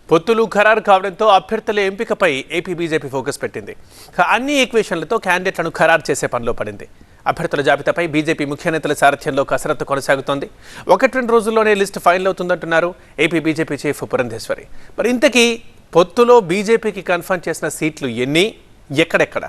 పొత్తులు ఖరారు కావడంతో అభ్యర్థుల ఎంపికపై ఏపీ బీజేపీ ఫోకస్ పెట్టింది. అన్ని ఈక్వేషన్లతో క్యాండిడేట్లను ఖరారు చేసే పనిలో పడింది. అభ్యర్థుల జాబితాపై బీజేపీ ముఖ్య నేతల సారథ్యంలో కసరత్తు కొనసాగుతోంది. 1-2 రోజుల్లోనే లిస్టు ఫైనల్ అవుతుందంటున్నారు ఏపీ బీజేపీ చీఫ్ పురంధేశ్వరి. మరి ఇంతకీ పొత్తులో బీజేపీకి కన్ఫర్మ్ చేసిన సీట్లు ఎన్ని, ఎక్కడెక్కడ?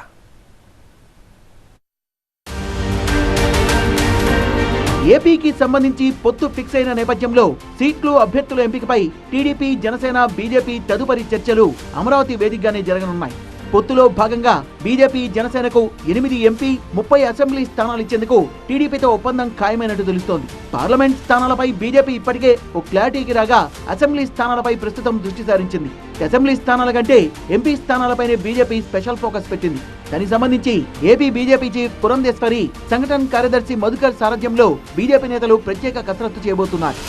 ఏపీకి సంబంధించి పొత్తు ఫిక్స్ అయిన నేపథ్యంలో సీట్లు అభ్యర్థుల ఎంపికపై టీడీపీ, జనసేన, బీజేపీ తదుపరి చర్చలు అమరావతి వేదికగానే జరగనున్నాయి. పొత్తులో భాగంగా బీజేపీ, జనసేనకు 8 ఎంపీ, 30 అసెంబ్లీ స్థానాలు ఇచ్చేందుకు టీడీపీతో ఒప్పందం ఖాయమైనట్టు తెలుస్తోంది. పార్లమెంట్ స్థానాలపై బీజేపీ ఇప్పటికే ఒక క్లారిటీకి రాగా అసెంబ్లీ స్థానాలపై ప్రస్తుతం దృష్టి సారించింది. అసెంబ్లీ స్థానాల కంటే ఎంపీ స్థానాలపైనే బీజేపీ స్పెషల్ ఫోకస్ పెట్టింది. దానికి సంబంధించి ఏపీ బీజేపీ చీఫ్ పురంధేశ్వరి, సంఘటన కార్యదర్శి మధుకర్ సారథ్యంలో బీజేపీ నేతలు ప్రత్యేక కసరత్తు చేయబోతున్నారు.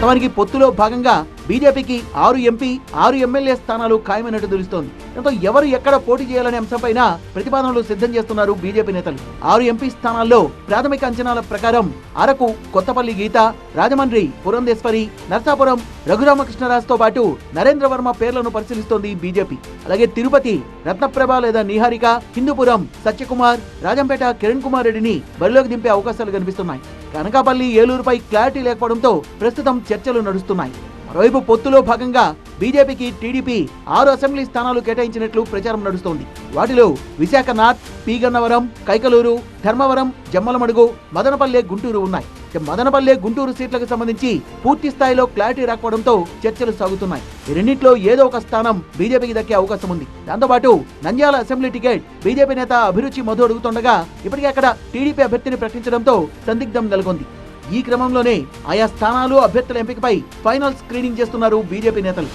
తమకి పొత్తులో భాగంగా బీజేపీకి 6 ఎంపీ, 6 ఎమ్మెల్యే స్థానాలు ఖాయమైనట్టు తెలుస్తోంది. దాంతో ఎవరు ఎక్కడ పోటీ చేయాలనే అంశంపైన ప్రతిపాదనలు సిద్ధం చేస్తున్నారు బీజేపీ నేతలు. 6 ఎంపీ స్థానాల్లో ప్రాథమిక అంచనాల ప్రకారం అరకు, కొత్తపల్లి గీత, రాజమండ్రి పురంధేశ్వరి, నర్సాపురం రఘురామకృష్ణరాజుతో పాటు నరేంద్ర వర్మ పేర్లను పరిశీలిస్తోంది బీజేపీ. అలాగే తిరుపతి రత్నప్రభ లేదా నిహారిక, హిందూపురం సత్యకుమార్, రాజంపేట కిరణ్ కుమార్ రెడ్డిని బరిలోకి దింపే అవకాశాలు కనిపిస్తున్నాయి. అనకాపల్లి, ఏలూరుపై క్లారిటీ లేకపోవడంతో ప్రస్తుతం చర్చలు నడుస్తున్నాయి. మరోవైపు పొత్తులో భాగంగా బీజేపీకి టీడీపీ 6 అసెంబ్లీ స్థానాలు కేటాయించినట్లు ప్రచారం నడుస్తోంది. వాటిలో విశాఖ నార్త్, పి గన్నవరం, కైకలూరు, ధర్మవరం, జమ్మలమడుగు, మదనపల్లె, గుంటూరు ఉన్నాయి. మదనపల్లె, గుంటూరు సీట్లకు సంబంధించి పూర్తి స్థాయిలో క్లారిటీ రాకపోవడంతో చర్చలు సాగుతున్నాయి. ఈ రెండింటిలో ఏదో ఒక స్థానం బీజేపీకి దక్కే అవకాశం ఉంది. దాంతోపాటు నంద్యాల అసెంబ్లీ టికెట్ బీజేపీ నేత అభిరుచి మధు అడుగుతుండగా ఇప్పటికే అక్కడ టీడీపీ అభ్యర్థిని ప్రకటించడంతో సందిగ్ధం నెలకొంది. ఈ క్రమంలోనే ఆయా స్థానాలు అభ్యర్థుల ఎంపికపై ఫైనల్ స్క్రీనింగ్ చేస్తున్నారు బీజేపీ నేతలు.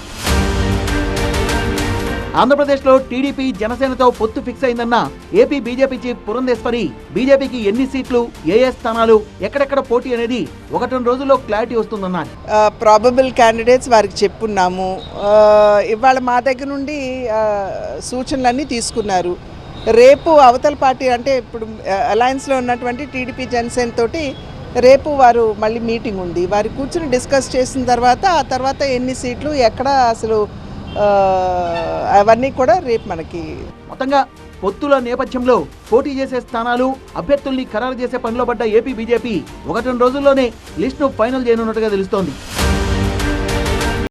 ఆంధ్రప్రదేశ్లో టీడీపీ, జనసేనతో పొత్తు ఫిక్స్ అయిందన్న ఏపీ బీజేపీ చీఫ్ పురంధేశ్వరి బీజేపీకి ఎన్ని సీట్లు, ఏ స్థానాలు, ఎక్కడెక్కడ పోటీ అనేది 1-2 రోజుల్లో క్లారిటీ వస్తుందన్నారు. ప్రాబబుల్ క్యాండిడేట్స్ వారికి చెప్పున్నాము. ఇవాళ మా దగ్గర నుండి సూచనలన్నీ తీసుకున్నారు. రేపు అవతల పార్టీ అంటే ఇప్పుడు అలయన్స్లో ఉన్నటువంటి టీడీపీ, జనసేన తోటి రేపు వారు మళ్ళీ మీటింగ్ ఉంది. వారి కూర్చుని డిస్కస్ చేసిన తర్వాత ఆ తర్వాత ఎన్ని సీట్లు, ఎక్కడ అసలు అవన్నీ కూడా రేపు మనకి మొత్తంగా పొత్తుల నేపథ్యంలో పోటీ చేసే స్థానాలు, అభ్యర్థుల్ని ఖరారు చేసే పనిలో పడ్డ ఏపీ బీజేపీ 1-2 రోజుల్లోనే లిస్టును ఫైనల్ చేయనున్నట్టుగా తెలుస్తోంది.